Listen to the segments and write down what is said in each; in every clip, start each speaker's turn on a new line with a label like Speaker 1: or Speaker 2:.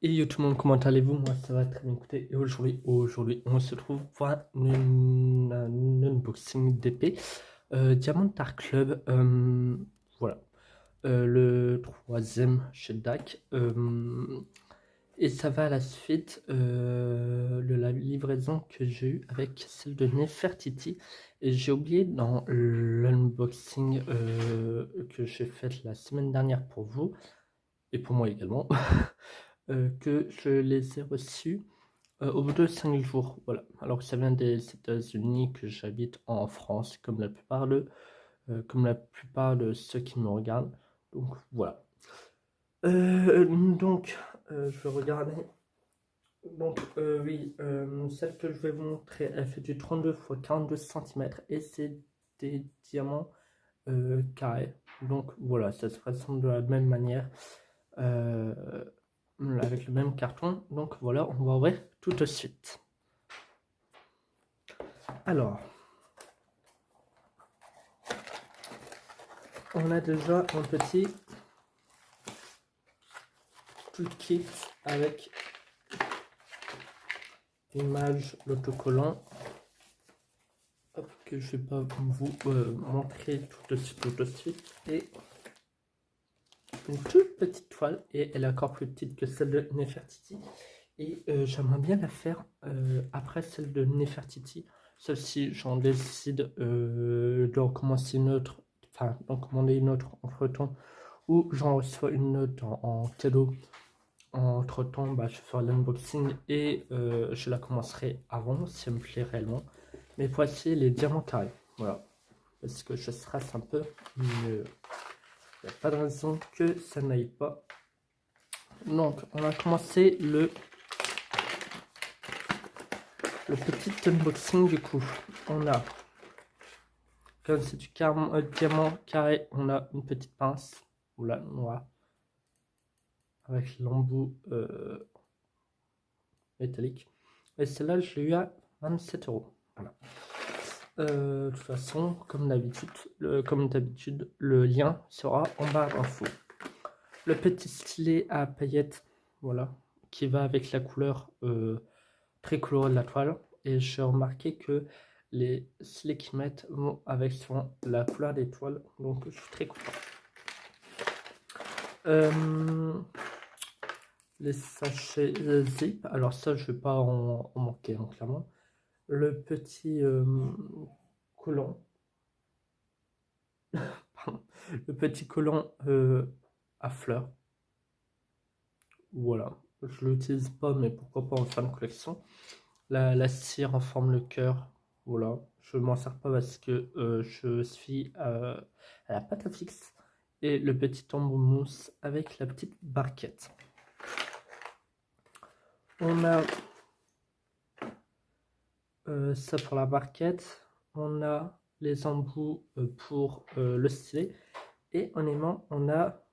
Speaker 1: Et yo tout le monde, comment allez-vous? Moi ça va très bien, écoutez. Et aujourd'hui on se trouve pour un unboxing d'épée Diamond Dark Club. Voilà. Le troisième chez DAC. Et ça va à la suite de la livraison que j'ai eue avec celle de Nefertiti. Et j'ai oublié dans l'unboxing que j'ai fait la semaine dernière pour vous, et pour moi également, que je les ai reçus au bout de 5 jours. Voilà. Alors que ça vient des États-Unis, que j'habite en France, comme la plupart de ceux qui me regardent. Donc voilà. Je vais regarder. Donc oui, celle que je vais vous montrer, elle fait du 32 x 42 cm et c'est des diamants carrés. Donc voilà, ça se présente de la même manière. Avec le même carton. Donc voilà, on va ouvrir tout de suite. Alors, on a déjà un petit toolkit avec l'image, l'autocollant. Hop, que je vais pas vous montrer tout de suite. Et une toute petite toile, et elle est encore plus petite que celle de Nefertiti. Et j'aimerais bien la faire après celle de Nefertiti, sauf si j'en décide de recommencer une autre, enfin d'en commander une autre entre temps, ou j'en reçois une autre en cadeau. Entre temps, bah, je ferai l'unboxing et je la commencerai avant si elle me plaît réellement. Mais voici les diamants carrés, voilà, parce que je stresse un peu, mais il n'y a pas de raison que ça n'aille pas. Donc, on va commencer le petit unboxing du coup. On a, comme c'est du diamant carré, on a une petite pince, ou la noire, avec l'embout métallique. Et celle-là, je l'ai eu à 27 €. Voilà. De toute façon, comme d'habitude, le lien sera en barre d'infos. Le petit stylet à paillettes, voilà, qui va avec la couleur très colorée de la toile. Et j'ai remarqué que les stylets qu'ils mettent vont avec la couleur des toiles, donc je suis très content. Les sachets zip, alors ça je vais pas en manquer hein, clairement. Le petit collant, le petit collant à fleurs, voilà, je l'utilise pas mais pourquoi pas en fin de collection. La cire en forme de cœur, voilà, je m'en sers pas parce que je suis à la pâte à fixe. Et le petit tambour mousse avec la petite barquette. On a ça pour la barquette. On a les embouts pour le stylet. Et en aimant, on a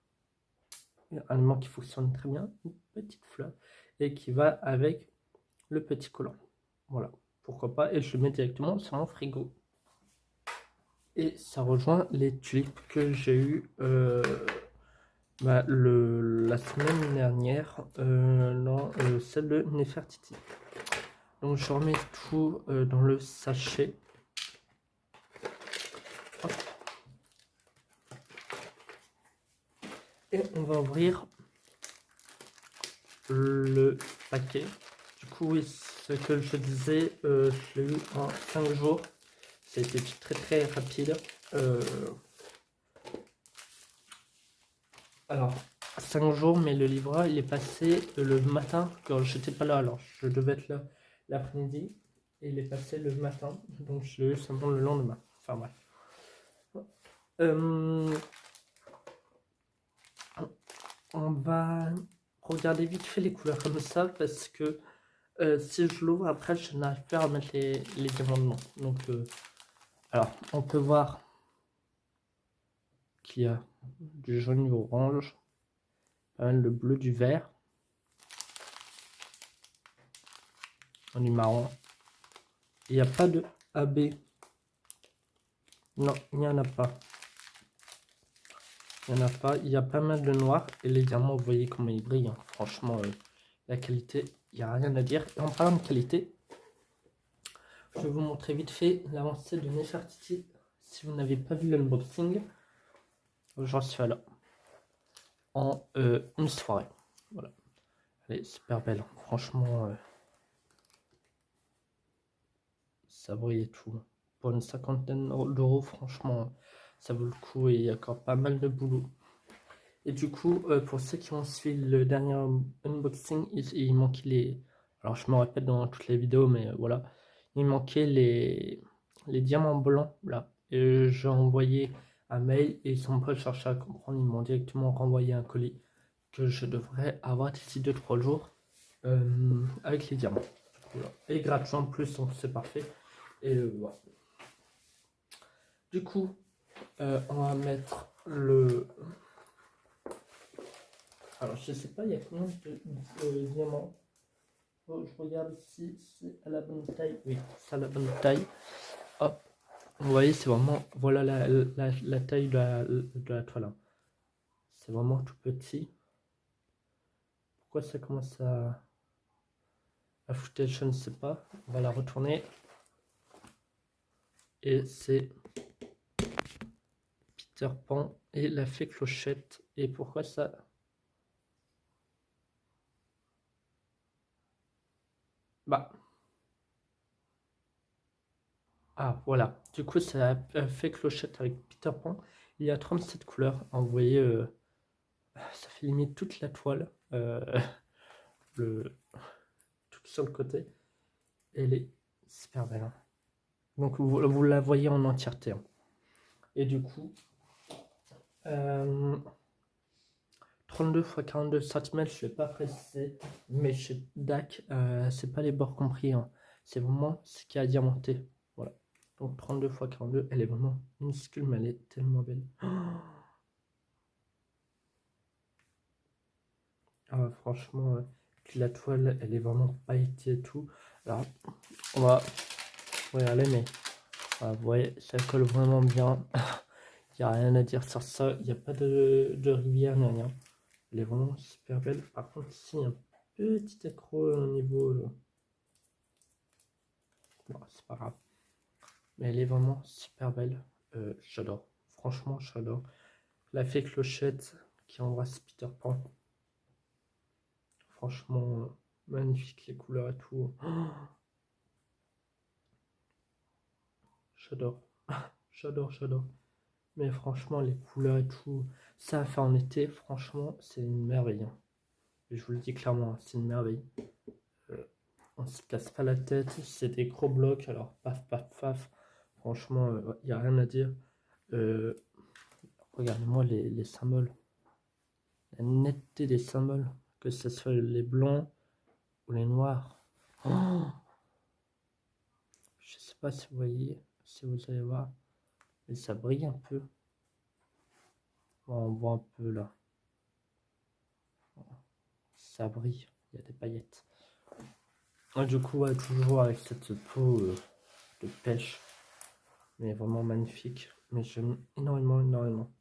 Speaker 1: un aimant qui fonctionne très bien, une petite fleur, et qui va avec le petit collant. Voilà, pourquoi pas. Et je le mets directement sur mon frigo. Et ça rejoint les tulipes que j'ai eu la semaine dernière dans celle de Nefertiti. Donc je remets tout dans le sachet. Hop. Et on va ouvrir le paquet. Du coup, oui, ce que je disais, je l'ai eu en 5 jours. Ça a été très très rapide. Alors, 5 jours, mais le livreur il est passé le matin quand j'étais pas là. Alors, je devais être là l'après-midi et il est passé le matin, donc je l'ai eu seulement le lendemain. Enfin bref. On va regarder vite fait les couleurs comme ça parce que si je l'ouvre après je n'arrive pas à mettre les diamants. Donc alors on peut voir qu'il y a du jaune, du orange, pas mal de bleu, du vert, du marron. Il n'y a pas de AB. Non, il n'y en a pas. Il n'y en a pas. Il y a pas mal de noir et les diamants, vous voyez comment ils brillent. Hein. Franchement, La qualité, il n'y a rien à dire. Et en parlant de qualité, je vais vous montrer vite fait l'avancée de Nefertiti. Si vous n'avez pas vu l'unboxing, j'en suis là. En une soirée. Voilà. Elle est super belle. Franchement, ça brille et tout. Pour une cinquantaine d'euros, franchement, ça vaut le coup et il y a encore pas mal de boulot. Et du coup, pour ceux qui ont suivi le dernier unboxing, il manquait les... Alors je me répète dans toutes les vidéos, mais voilà. Il manquait les diamants blancs, là. Et j'ai envoyé un mail et ils sont pas cherché à comprendre. Ils m'ont directement renvoyé un colis que je devrais avoir d'ici 2-3 jours avec les diamants. Voilà. Et gratuit en plus, donc c'est parfait. Et voilà. Du coup, on va mettre le... Alors, je sais pas, il y a combien de diamants. Oh, je regarde si c'est à la bonne taille. Oui, c'est à la bonne taille. Hop. Vous voyez, c'est vraiment... Voilà la taille de la toile. C'est vraiment tout petit. Pourquoi ça commence à foutre, je ne sais pas. On va la retourner. Et c'est Peter Pan et la fée Clochette. Et pourquoi ça... Bah... Ah, voilà. Du coup, ça a fait Clochette avec Peter Pan. Il y a 37 couleurs. Vous voyez, ça fait limite toute la toile. Tout sur le côté. Elle est super belle. Hein. Donc, vous la voyez en entièreté. Hein. Et du coup, 32 x 42 cm, je ne vais pas préciser. Mais chez DAC, c'est pas les bords compris. Hein. C'est vraiment ce qui a diamanté. Voilà. Donc 32 x 42, elle est vraiment minuscule, mais elle est tellement belle. Ah, franchement, la toile, elle est vraiment pailletée et tout. Alors, on va regarder, mais vous voyez, ça colle vraiment bien. Il n'y a rien à dire sur ça. Il n'y a pas de rivière ni rien. Elle est vraiment super belle. Par contre, ici, il y a un petit accro au niveau... Bon, c'est pas grave. Mais elle est vraiment super belle. J'adore. Franchement, j'adore. La fée Clochette qui embrasse Peter Pan. Franchement, magnifique les couleurs et tout. J'adore. J'adore, j'adore. Mais franchement, les couleurs et tout, ça à faire en été, franchement, c'est une merveille. Hein. Je vous le dis clairement, c'est une merveille. On se casse pas la tête, c'est des gros blocs, alors paf, paf, paf. Franchement, il n'y a rien à dire. Regardez-moi les symboles. La netteté des symboles, que ce soit les blancs ou les noirs. Oh, je sais pas si vous voyez, si vous allez voir, mais ça brille un peu. On voit un peu là. Ça brille, il y a des paillettes. Et du coup, ouais, toujours avec cette peau de pêche. Mais vraiment magnifique. Mais j'aime énormément, énormément.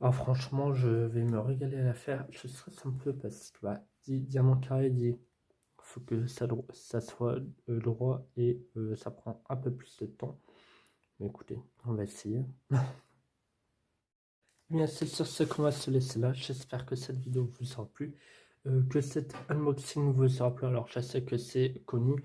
Speaker 1: Ah, franchement, je vais me régaler à la faire. Je stresse un peu parce que dit diamant carré dit faut que ça soit droit et ça prend un peu plus de temps. Mais écoutez, on va essayer. Bien, c'est sur ce qu'on va se laisser là. J'espère que cette vidéo vous aura plu. Que cet unboxing vous aura plu. Alors, je sais que c'est connu.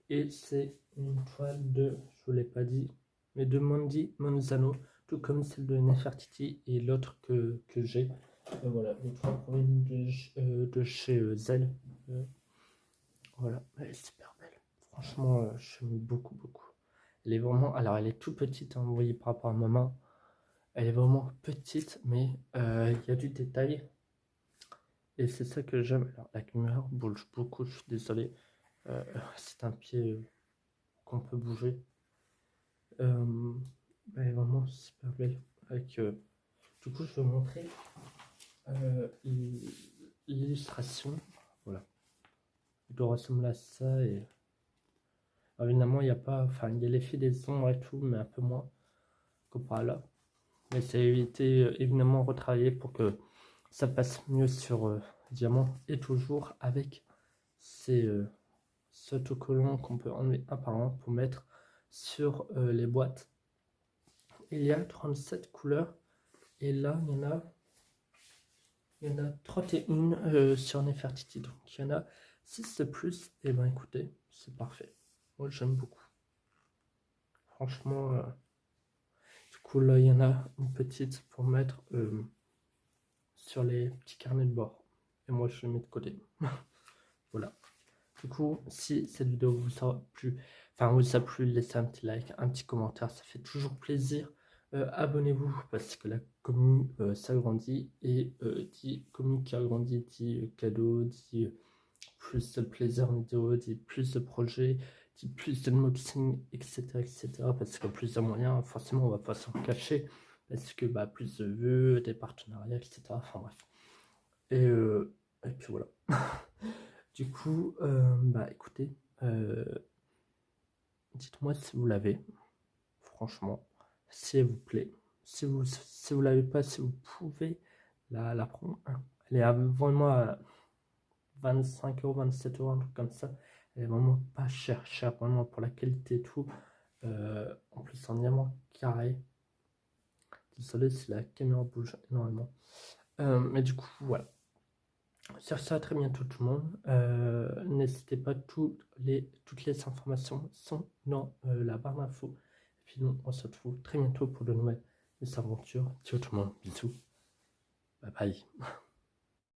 Speaker 1: Et c'est une toile de, je vous l'ai pas dit, mais de Mondi Monzano, tout comme celle de Nefertiti et l'autre que j'ai. Voilà, les trois proviennent de chez Zell. Voilà, elle est super belle. Franchement, j'aime beaucoup, beaucoup. Elle est vraiment, alors elle est toute petite, hein, vous voyez par rapport à ma main. Elle est vraiment petite, mais il y a du détail. Et c'est ça que j'aime. Alors la caméra bouge beaucoup, je suis désolé. C'est un pied qu'on peut bouger. Elle est vraiment super belle. Avec, du coup, je vais vous montrer l'illustration. Voilà. Il doit ressembler à ça. Et alors, évidemment, il n'y a pas. Enfin, il y a l'effet des ombres et tout, mais un peu moins comparé à là. Mais c'est été évidemment retravaillé pour que ça passe mieux sur diamant et toujours avec ces autocollants qu'on peut enlever un par un pour mettre sur les boîtes. Il y a 37 couleurs et là il y en a 31 sur Nefertiti, donc il y en a 6 de plus. Et ben écoutez, c'est parfait, moi j'aime beaucoup, franchement. Du coup là il y en a une petite pour mettre sur les petits carnets de bord et moi je les mets de côté. Voilà. Du coup, si cette vidéo vous a plu, laissez un petit like, un petit commentaire, ça fait toujours plaisir. Abonnez-vous parce que la commune s'agrandit et dit commune qui agrandit dit cadeau, dit plus de plaisir en vidéo, dit plus de projets, dit plus d'unboxing, etc., etc. Parce que plus de moyens, forcément, on va pas s'en cacher parce que plus de vues, des partenariats, etc. Enfin bref. Et puis voilà. Du coup, écoutez, dites-moi si vous l'avez, franchement, si elle vous plaît. Si vous l'avez pas, si vous pouvez la prendre. Elle est vraiment à 25 €, 27 €, un truc comme ça. Elle est vraiment pas chère, vraiment pour la qualité et tout. En plus, en diamant carré. Désolé si la caméra bouge énormément. Mais du coup, voilà. Sur ça, à très bientôt tout le monde. N'hésitez pas, toutes les informations sont dans la barre d'infos. Et puis nous, on se retrouve très bientôt pour de nouvelles aventures. Ciao tout le monde, bisous, bye bye.